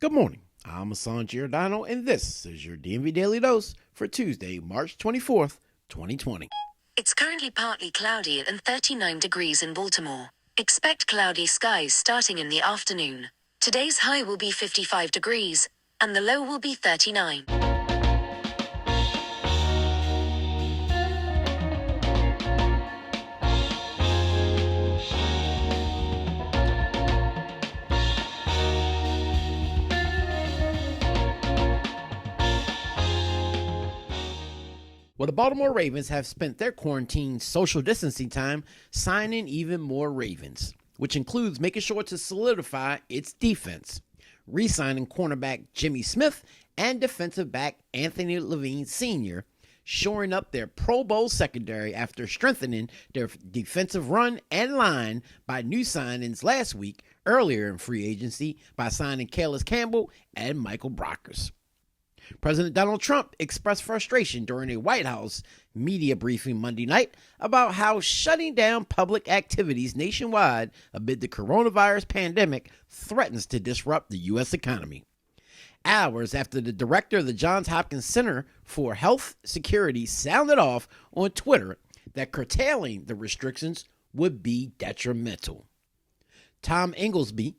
Good morning. I'm Hassan Giordano, and this is your DMV Daily Dose for Tuesday, March 24th, 2020. It's currently partly cloudy and 39 degrees in Baltimore. Expect cloudy skies starting in the afternoon. Today's high will be 55 degrees, and the low will be 39. Well, the Baltimore Ravens have spent their quarantine social distancing time signing even more Ravens, which includes making sure to solidify its defense, re-signing cornerback Jimmy Smith and defensive back Anthony Levine Sr., shoring up their Pro Bowl secondary after strengthening their defensive run and line by new signings last week, earlier in free agency by signing Calais Campbell and Michael Brockers. President Donald Trump expressed frustration during a White House media briefing Monday night about how shutting down public activities nationwide amid the coronavirus pandemic threatens to disrupt the U.S. economy. Hours after the director of the Johns Hopkins Center for Health Security sounded off on Twitter that curtailing the restrictions would be detrimental. Tom Inglesby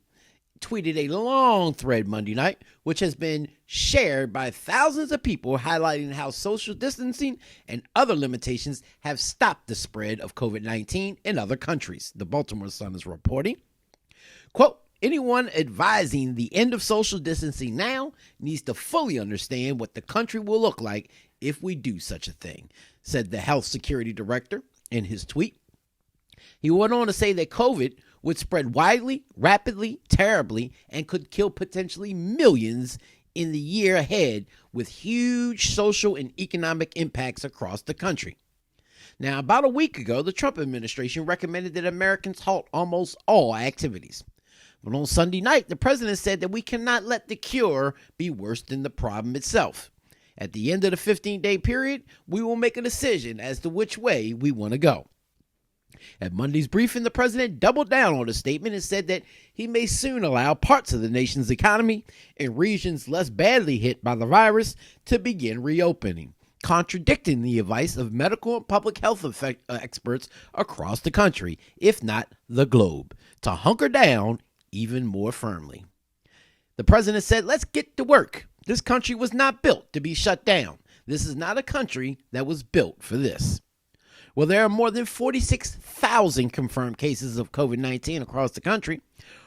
tweeted a long thread Monday night, which has been shared by thousands of people, highlighting how social distancing and other limitations have stopped the spread of COVID-19 in other countries, the Baltimore Sun is reporting. Quote, anyone advising the end of social distancing now needs to fully understand what the country will look like if we do such a thing, said the health security director in his tweet. He went on to say that COVID would spread widely, rapidly, terribly, and could kill potentially millions in the year ahead with huge social and economic impacts across the country. Now, about a week ago, the Trump administration recommended that Americans halt almost all activities. But on Sunday night, the president said that we cannot let the cure be worse than the problem itself. At the end of the 15-day period, we will make a decision as to which way we want to go. At Monday's briefing, the president doubled down on the statement and said that he may soon allow parts of the nation's economy in regions less badly hit by the virus to begin reopening, contradicting the advice of medical and public health experts across the country, if not the globe, to hunker down even more firmly. The president said, let's get to work. This country was not built to be shut down. This is not a country that was built for this. Well, there are more than 46,000 confirmed cases of COVID-19 across the country.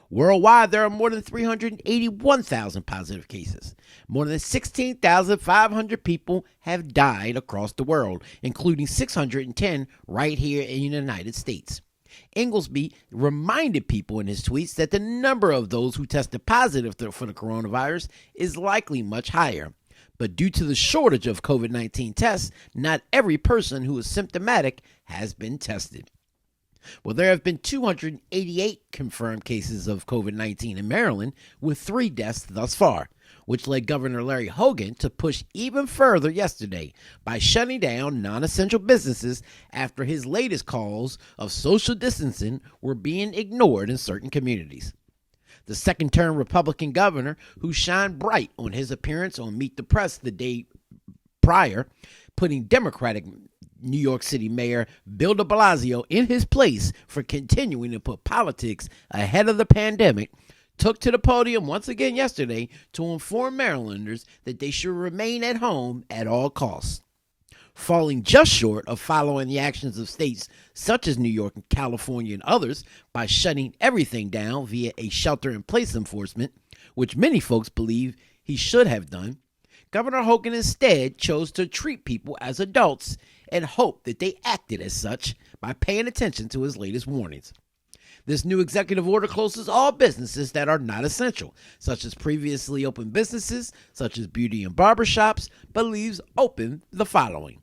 Worldwide, there are more than 381,000 positive cases. More than 16,500 people have died across the world, including 610 right here in the United States. Inglesby reminded people in his tweets that the number of those who tested positive for the coronavirus is likely much higher. But due to the shortage of COVID-19 tests, not every person who is symptomatic has been tested. Well, there have been 288 confirmed cases of COVID-19 in Maryland, with 3 deaths thus far, which led Governor Larry Hogan to push even further yesterday by shutting down non-essential businesses after his latest calls of social distancing were being ignored in certain communities. The second-term Republican governor, who shined bright on his appearance on Meet the Press the day prior, putting Democratic New York City Mayor Bill de Blasio in his place for continuing to put politics ahead of the pandemic, took to the podium once again yesterday to inform Marylanders that they should remain at home at all costs, falling just short of following the actions of states such as New York and California and others by shutting everything down via a shelter-in-place enforcement, which many folks believe he should have done. Governor Hogan instead chose to treat people as adults and hope that they acted as such by paying attention to his latest warnings. This new executive order closes all businesses that are not essential, such as previously open businesses, such as beauty and barbershops, but leaves open the following.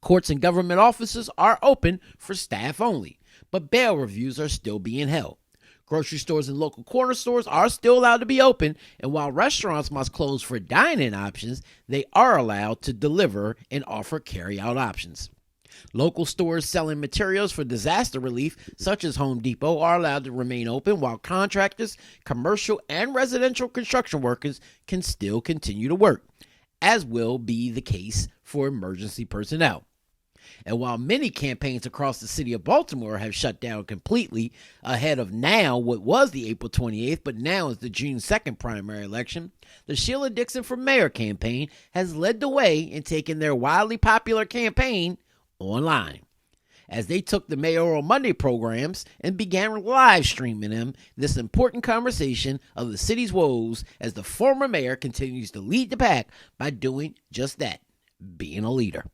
Courts and government offices are open for staff only, but bail reviews are still being held. Grocery stores and local corner stores are still allowed to be open, and while restaurants must close for dine-in options, they are allowed to deliver and offer carry-out options. Local stores selling materials for disaster relief, such as Home Depot, are allowed to remain open, while contractors, commercial, and residential construction workers can still continue to work, as will be the case for emergency personnel. And while many campaigns across the city of Baltimore have shut down completely ahead of now what was the April 28th, but now is the June 2nd primary election, the Sheila Dixon for Mayor campaign has led the way in taking their wildly popular campaign online, as they took the Mayoral Monday programs and began live streaming them, this important conversation of the city's woes, as the former mayor continues to lead the pack by doing just that, being a leader.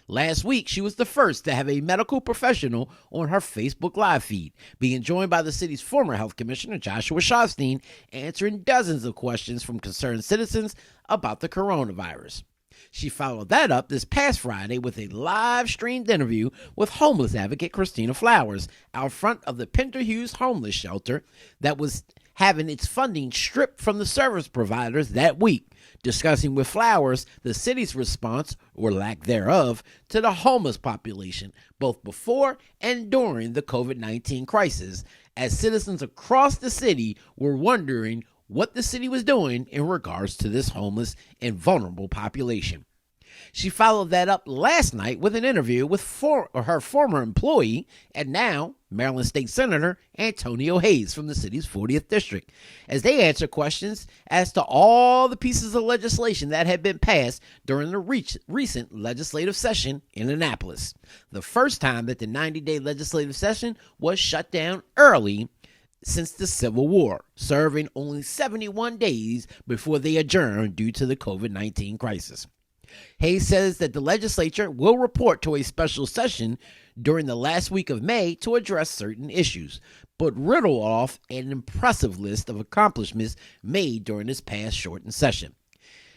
Last week, she was the first to have a medical professional on her Facebook Live feed, being joined by the city's former health commissioner, Joshua Shofstein, answering dozens of questions from concerned citizens about the coronavirus. She followed that up this past Friday with a live-streamed interview with homeless advocate Christina Flowers out front of the Pinter Hughes homeless shelter that was having its funding stripped from the service providers that week, discussing with Flowers the city's response, or lack thereof, to the homeless population, both before and during the COVID-19 crisis, as citizens across the city were wondering what the city was doing in regards to this homeless and vulnerable population. She followed that up last night with an interview with her former employee and now Maryland State Senator Antonio Hayes from the city's 40th District, as they answer questions as to all the pieces of legislation that had been passed during the recent legislative session in Annapolis, the first time that the 90-day legislative session was shut down early since the Civil War, serving only 71 days before they adjourned due to the COVID-19 crisis. Hayes says that the legislature will report to a special session during the last week of May to address certain issues, but riddle off an impressive list of accomplishments made during this past shortened session.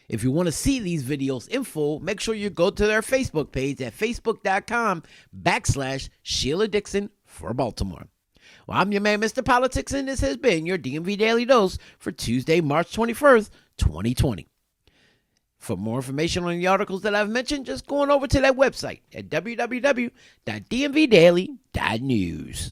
If you want to see these videos in full, make sure you go to their Facebook page at facebook.com/Sheila Dixon for Baltimore. Well, I'm your man, Mr. Politics, and this has been your DMV Daily Dose for Tuesday, March 21st, 2020. For more information on the articles that I've mentioned, just go on over to that website at www.DMVDailyDailyNews.